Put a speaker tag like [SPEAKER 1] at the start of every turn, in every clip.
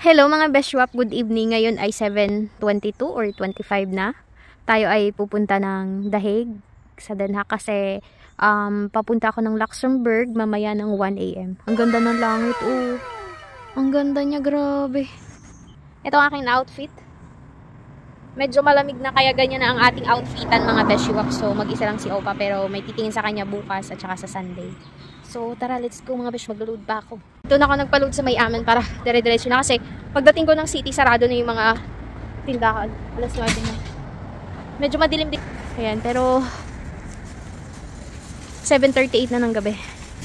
[SPEAKER 1] Hello mga Beshwap, good evening. Ngayon ay 7:22 or 25 na. Tayo ay pupunta ng Dahig sa Den Haag kasi papunta ako ng Luxembourg mamaya ng 1 AM. Ang ganda ng langit, oh. Ang ganda niya, grabe. Ito ang aking outfit. Medyo malamig na kaya ganyan na ang ating outfitan mga Beshwap. So mag-isa lang si Opa pero may titingin sa kanya bukas at saka sa Sunday. So tara, let's go mga Besh, mag-load pa ako. Ito na ako nagpa-load sa may amin para dire-diretso na kasi pagdating ko ng city, sarado na yung mga tindahan. Alas 9 na. Medyo madilim din. Ayan, pero 7:38 na ng gabi.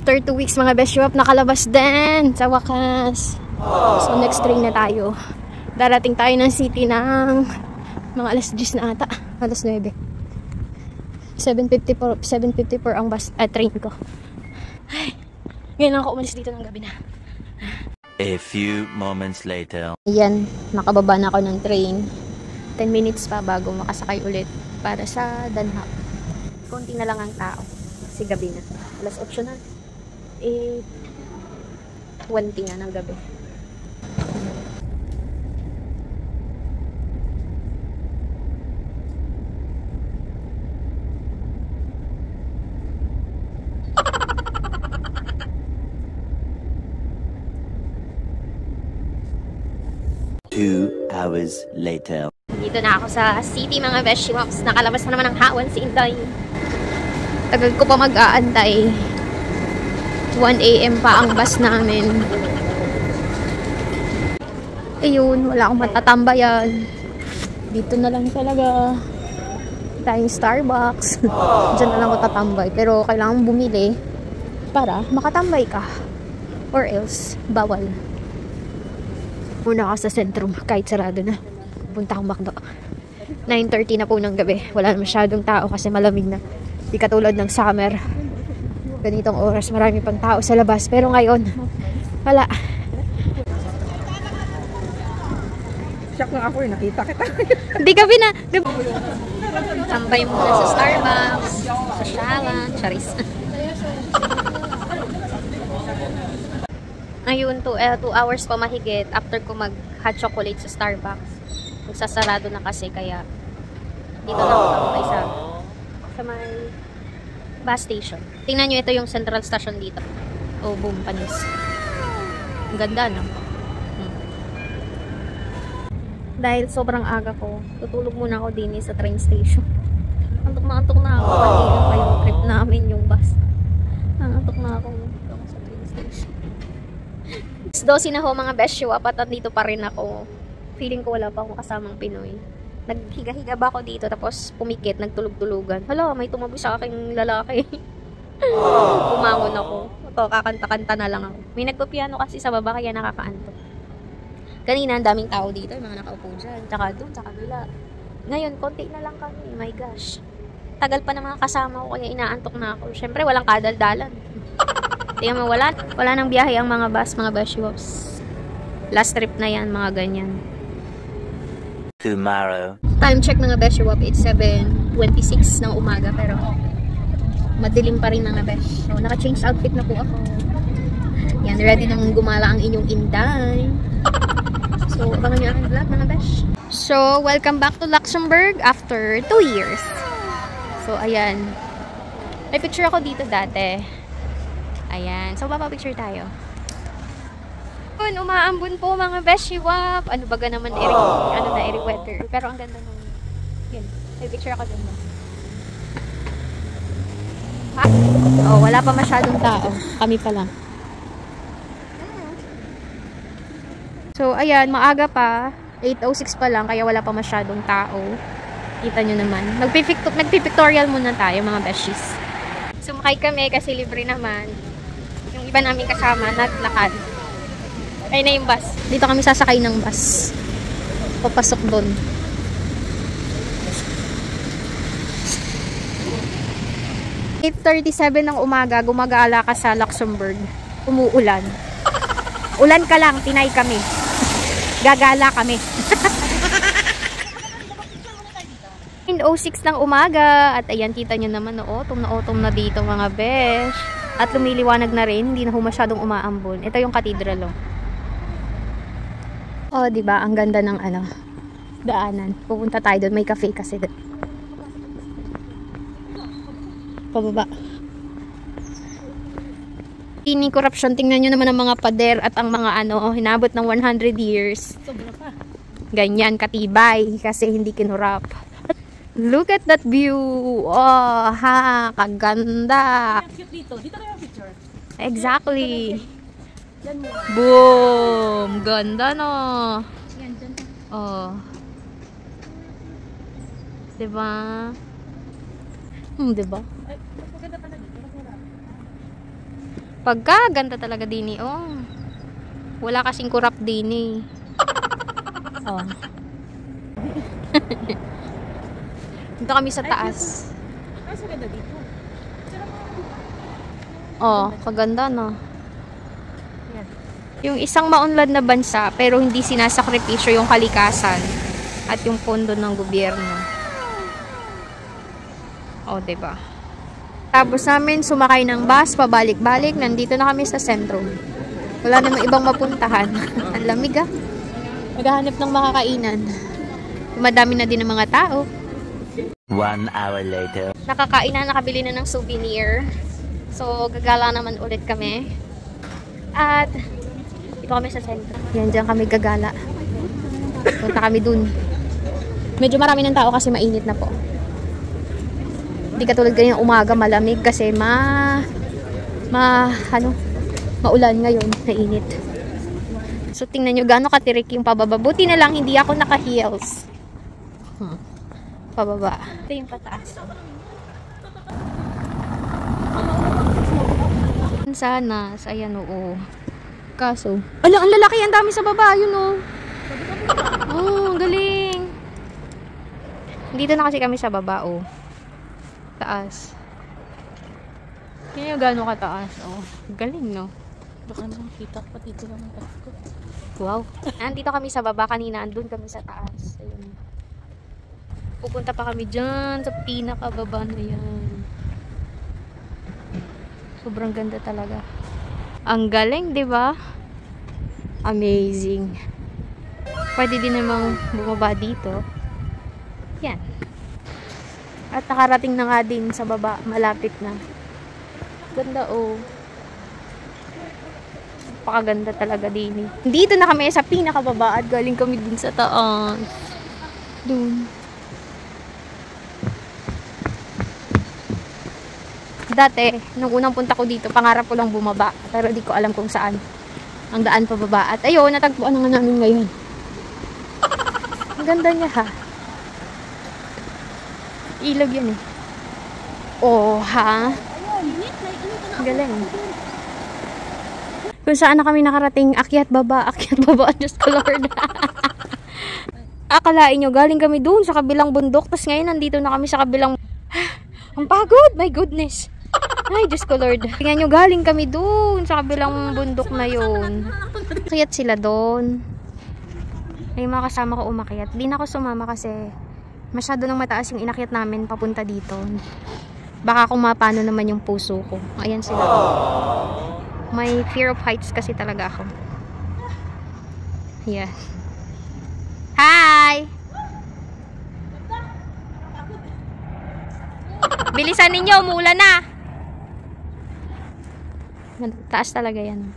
[SPEAKER 1] After 2 weeks mga Beshwap, nakalabas din sa wakas. So next train na tayo. Darating tayo ng city ng mga alas 10 na ata. Alas 9. 7:54 ang bus, train ko. Ay, ngayon lang ako umalis dito ng gabi na.
[SPEAKER 2] A few moments later.
[SPEAKER 1] Ayan, nakababa na ako ng train. 10 minutes pa bago makasakay ulit para sa Den Haag. Konti na lang ang tao. Kasi gabi na. Alas 8 na. 20 na ng gabi.
[SPEAKER 2] Hours later.
[SPEAKER 1] Dito na ako sa city mga Beshwaps. Nakalabas na naman ang hawan si Inday. Tagal ko pa mag-aantay. 1 AM pa ang bus namin. Ayun, wala akong matatambayan. Dito na lang talaga. Tayong Starbucks. Diyan na lang ako tatambay. Pero kailangan bumili para makatambay ka. Or else, bawal. Muna ako sa sentrum, kahit sarado na. Punta akong McDo. 9:30 na po ng gabi. Wala na masyadong tao kasi malamig na. Di katulad ng summer. Ganitong oras, marami pang tao sa labas. Pero ngayon, wala.
[SPEAKER 3] Shock lang ako, nakita kita.
[SPEAKER 1] Di gabi na. Tambay muna sa Starbucks, sa Shalan, charis. Ayun, 2 hours pa mahigit after ko mag hot chocolate sa Starbucks. Magsasarado na kasi kaya dito na ako tambay sa may bus station. Tingnan nyo, ito yung central station dito. Oh, boom, panis. Ang ganda, no? Dahil sobrang aga ko, tutulog muna ako din sa train station. Antok na ako. Kanina pa yung trip namin, yung bus. Antok na ako sa train station. 12 na ho mga Beshwap at nandito pa rin ako. Feeling ko wala pa akong kasamang Pinoy. Naghiga-higa ba ako dito tapos pumikit, nagtulog-tulugan. Hala, may tumabi sa aking lalaki. Pumangon ako. Ito, kakanta-kanta na lang ako. May nagpapiano kasi sa baba kaya nakakaantok. Kanina, ang daming tao dito, yung mga nakaupo dyan. Tsaka doon, sa kabila. Ngayon, konti na lang kami. My gosh. Tagal pa ng mga kasama ko kaya inaantok na ako. Syempre, walang kadaldalan. Tingnan mo, wala nang biyahe ang mga bus, mga Beshwaps. Last trip na yan, mga ganyan.
[SPEAKER 2] Tomorrow.
[SPEAKER 1] Time check mga Beshwap, it's 7:26 ng umaga, pero madilim pa rin mga Besh. So, naka-change outfit na po ako. Yan, ready nang gumala ang inyong Inday. So, abangan nyo ang vlog mga Besh. So, welcome back to Luxembourg after 2 years. So, ayan. May picture ako dito dati. Ayan. So, papapicture tayo. Umaambon po mga Beshwap. Ano baga naman eri weather. Pero ang ganda nung yun. May picture ako dun. Ha? Oh, wala pa masyadong tao. Kami pa lang. So, ayan. Maaga pa. 8:06 pa lang. Kaya wala pa masyadong tao. Kita nyo naman. Nagpipictorial muna tayo mga Beshies. Sumakay kami kasi libre naman. Yung iba namin kasama, naglakad. Ayun na yung bus. Dito kami sasakay ng bus. Papasok doon. At 8:37 ng umaga, gumagala ka sa Luxembourg. Umuulan. Ulan ka lang, Pinay kami. Gagala kami. 9:06 ng umaga. At ayan, kita nyo naman, autumn na dito mga Besh. At lumiliwanag na rin, hindi na masyadong umaambon. Ito yung cathedral, Oh, di ba? Ang ganda ng ano, daanan. Pupunta tayo doon. May cafe kasi doon. Pababa. Ini corruption. Tingnan nyo naman ang mga pader at ang mga ano, hinabot ng 100 years.
[SPEAKER 3] Sobra pa.
[SPEAKER 1] Ganyan katibay kasi hindi kinurap. Look at that view. Oh, ha, kaganda.
[SPEAKER 3] Cute dito. Dito na yung picture.
[SPEAKER 1] Exactly.
[SPEAKER 3] Yan mo.
[SPEAKER 1] Boom! Ganda, no?
[SPEAKER 3] Yan, dyan.
[SPEAKER 1] Oh. Diba? Diba?
[SPEAKER 3] Ay, maganda pala dito.
[SPEAKER 1] Pagka ganda talaga din eh. Oh. Wala kasing kurap din eh. Oh. Dito kami sa taas.
[SPEAKER 3] Ay, sa ganda dito.
[SPEAKER 1] Oh, kaganda no.
[SPEAKER 3] Yan.
[SPEAKER 1] Yung isang maunlad na bansa pero hindi sinasakripisyo yung kalikasan at yung pondo ng gobyerno. Oh, 'di ba? Tapos namin sumakay ng bus pabalik-balik, nandito na kami sa sentro. Wala namang ibang mapuntahan. Ang lamig ah. Maghahanap ng makakainan. Madami na din ng mga tao.
[SPEAKER 2] 1 hour later.
[SPEAKER 1] Nakakain na, nakabili na ng souvenir. So, gagala naman ulit kami. At, dito kami sa sentro. Yan, dyan kami gagala. Punta kami dun. Medyo marami ng tao kasi mainit na po. Hindi katulad ganyan umaga, malamig kasi maulan ngayon, nainit. So, tingnan nyo gaano katirik yung pababa. Buti na lang, hindi ako naka-heels. Pababa. Ito yung pataas. Sana, ayan oo. Kaso, ala, ang lalaki, ang dami sa baba, yun oh. Oh, galing. Dito na kasi kami sa baba, oh. Taas. Yan yung gano'ng kataas, oh. Galing, no?
[SPEAKER 3] Baka makita pa dito lang ang ko.
[SPEAKER 1] Wow. Andito kami sa baba, kanina andun kami sa taas. Ayun. Pupunta pa kami dyan sa pinakababa na yan. Sobrang ganda talaga. Ang galing, di ba? Amazing. Pwede din namang bumaba dito. Yan. At nakarating na nga din sa baba. Malapit na. Ganda, oh. Napakaganda talaga din. Dito na kami sa pinakababa at galing kami din sa taas. Doon. Dati, nung unang punta ko dito, pangarap ko lang bumaba. Pero di ko alam kung saan ang daan pababa. At ayun, natagpuan na nga namin ngayon. Ang ganda niya ha. Ilog yun eh. Oh ha? Galing. Kung saan na kami nakarating, akyat baba, Diyos ko Lord. Akalain nyo, galing kami dun sa kabilang bundok. Tapos ngayon, nandito na kami sa kabilang... Ang pagod! My goodness! Ay, Diyos ko Lord. Tingnan nyo, galing kami dun sa kabilang bundok na yun. Akyat sila dun. Ay, mga kasama ko umakyat. Di na ako sumama kasi masyado nang mataas yung inakyat namin papunta dito. Baka kung mapano naman yung puso ko. Ayan sila. May fear of heights kasi talaga ako. Yeah. Hi! Bilisan ninyo, umuulan na. Taas talaga yan.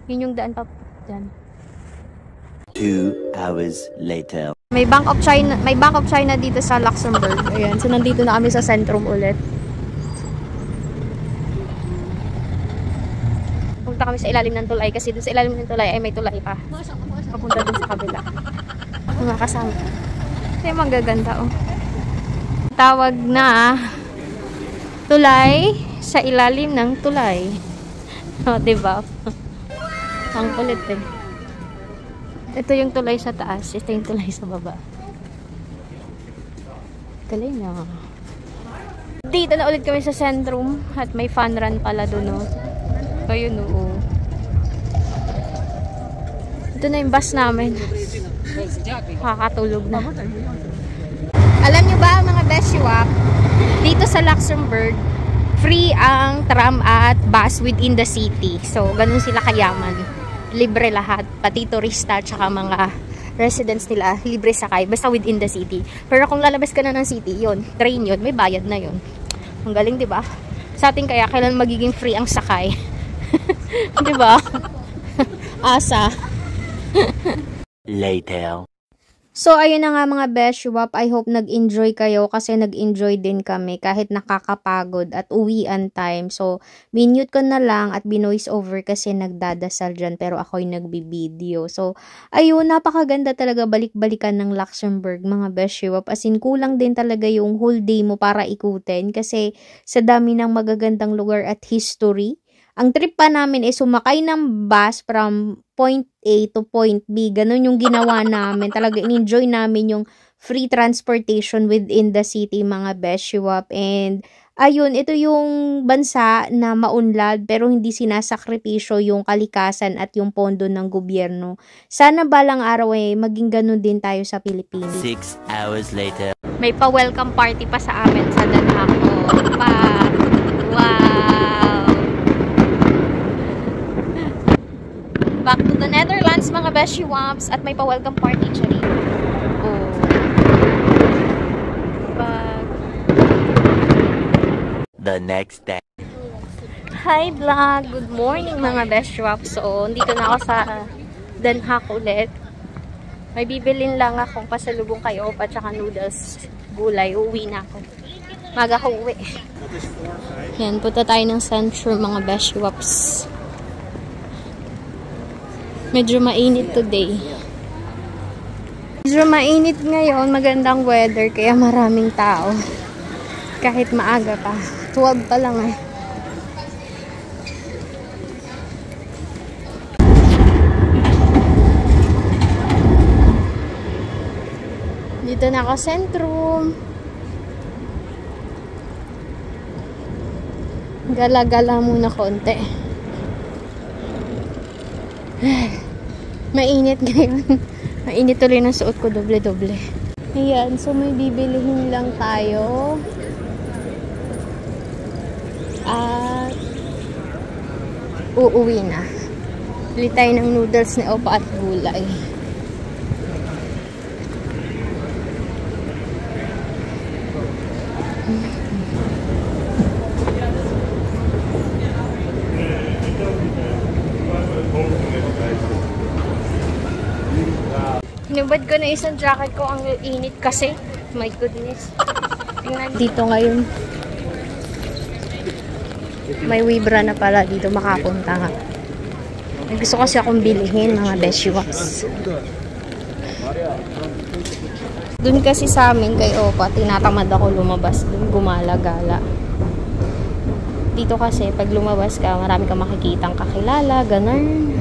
[SPEAKER 1] Yun yung daan pa dyan.
[SPEAKER 2] 2 hours later.
[SPEAKER 1] May Bank of China dito sa Luxembourg. Ayan, so nandito na kami sa sentrum ulit. Punta kami sa ilalim ng tulay kasi dun sa ilalim ng tulay ay may tulay pa. Papunta dun sa kabila. Mga kasama. Kaya magaganda oh. Tawag na tulay sa ilalim ng tulay. O, oh, diba? Ang kulit eh. Ito yung tulay sa taas. Ito yung tulay sa baba. Galing na. Dito na ulit kami sa sentrum. At may fun run pala doon, no? Ayun, oo. Ito na yung bus namin. Kakatulog na. Alam nyo ba, mga beshiwak, dito sa Luxembourg, free ang tram at bus within the city. So, ganun sila kayaman. Libre lahat. Pati turista, tsaka mga residence nila, libre sakay, basta within the city. Pero kung lalabas ka na ng city, yun, train yun, may bayad na yun. Ang galing, di ba? Sa atin kaya, kailan magiging free ang sakay? Di ba? Asa.
[SPEAKER 2] Later.
[SPEAKER 1] So, ayun na nga mga Beshwap. I hope nag-enjoy kayo kasi nag-enjoy din kami kahit nakakapagod at uwian time. So, minute ko na lang at binoise over kasi nagdadasal dyan pero ako'y nagbibideo. So, ayun, napakaganda talaga balik-balikan ng Luxembourg mga Beshwap. As in, kulang din talaga yung whole day mo para ikutin kasi sa dami ng magagandang lugar at history. Ang trip pa namin is sumakay ng bus from point A to point B. Ganun yung ginawa namin. Talaga in-enjoy namin yung free transportation within the city, mga Beshwap. And ayun, ito yung bansa na maunlad pero hindi sinasakripisyo yung kalikasan at yung pondo ng gobyerno. Sana balang araw maging ganun din tayo sa Pilipinas.
[SPEAKER 2] 6 hours later.
[SPEAKER 1] May pa-welcome party pa sa amin sa Danhak. Wow! Back to the Netherlands, mga Beshwamps. At may pa-welcome party, Chari. Oh.
[SPEAKER 2] The next day.
[SPEAKER 1] Hi, vlog! Good morning, mga Beshwamps. So, dito na ako sa Danhak ulit. May bibilin lang akong pasalubong kayo at saka noodles, gulay. Uwi na ako. Maga ko uwi. Yan, punta tayo ng Central, mga Beshwamps. Medyo mainit today. Medyo mainit ngayon, magandang weather, kaya maraming tao. Kahit maaga pa. 12 pa lang eh. Dito na ako sentrum. Gala-gala muna konti. Mainit ngayon. Mainit tuloy ng suot ko, doble-doble. Ayan, so may bibilihin lang tayo. At uuwi na. Bili tayo ng noodles na opa at gulay. Hinubad ko na isang jacket ko. Ang init kasi. My goodness. Tingnan dito ngayon. May Wibra na pala dito makapunta nga. May gusto kasi akong bilihin, mga Beshwamps. Doon kasi sa amin kay Opa, tinatamad ako lumabas doon, gumala-gala. Dito kasi, pag lumabas ka, marami kang makikitang kakilala, ganun.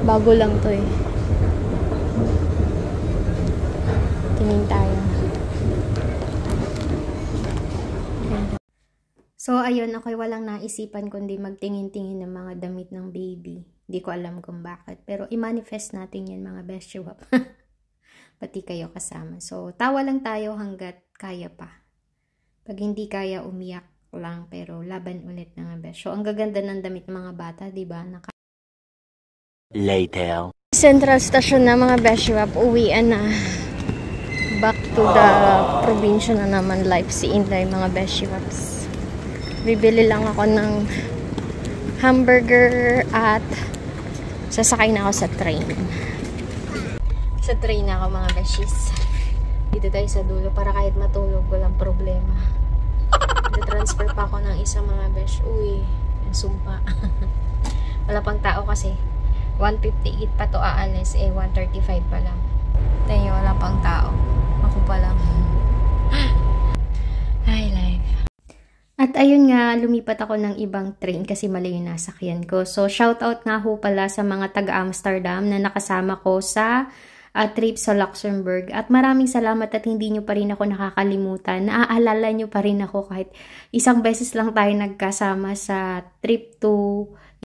[SPEAKER 1] Bago lang to eh. Tingin tayo. So, ayun, ako'y walang naisipan kundi magtingin-tingin ng mga damit ng baby. Hindi ko alam kung bakit. Pero, i-manifest natin yan, mga Beshwap. Pati kayo kasama. So, tawa lang tayo hanggat kaya pa. Pag hindi kaya, umiyak lang. Pero, laban ulit, mga Besh. So, ang gaganda ng damit ng mga bata, diba?
[SPEAKER 2] Later.
[SPEAKER 1] Central Station na, mga Beshwap. Uwian na. Back to the probinsya na naman, life si Inday, mga Beshwaps. Bibili lang ako ng hamburger at sasakay na ako sa train. Sa train na ako, mga Beshies. Dito tayo sa dulo para kahit matulog, walang problema. Transfer pa ako ng isang, mga Besh. Uy, ang sumpa. Wala pang tao kasi. 1:58 pa to aalis, 1:35 pa lang. Tayo, wala pang tao. Ako pa lang. Hi, life. At ayun nga, lumipat ako ng ibang train kasi mali yung nasakyan ko. So, shoutout nga ho pala sa mga taga-Amsterdam na nakasama ko sa trip sa Luxembourg. At maraming salamat at hindi nyo pa rin ako nakakalimutan. Naaalala nyo pa rin ako kahit isang beses lang tayo nagkasama sa trip to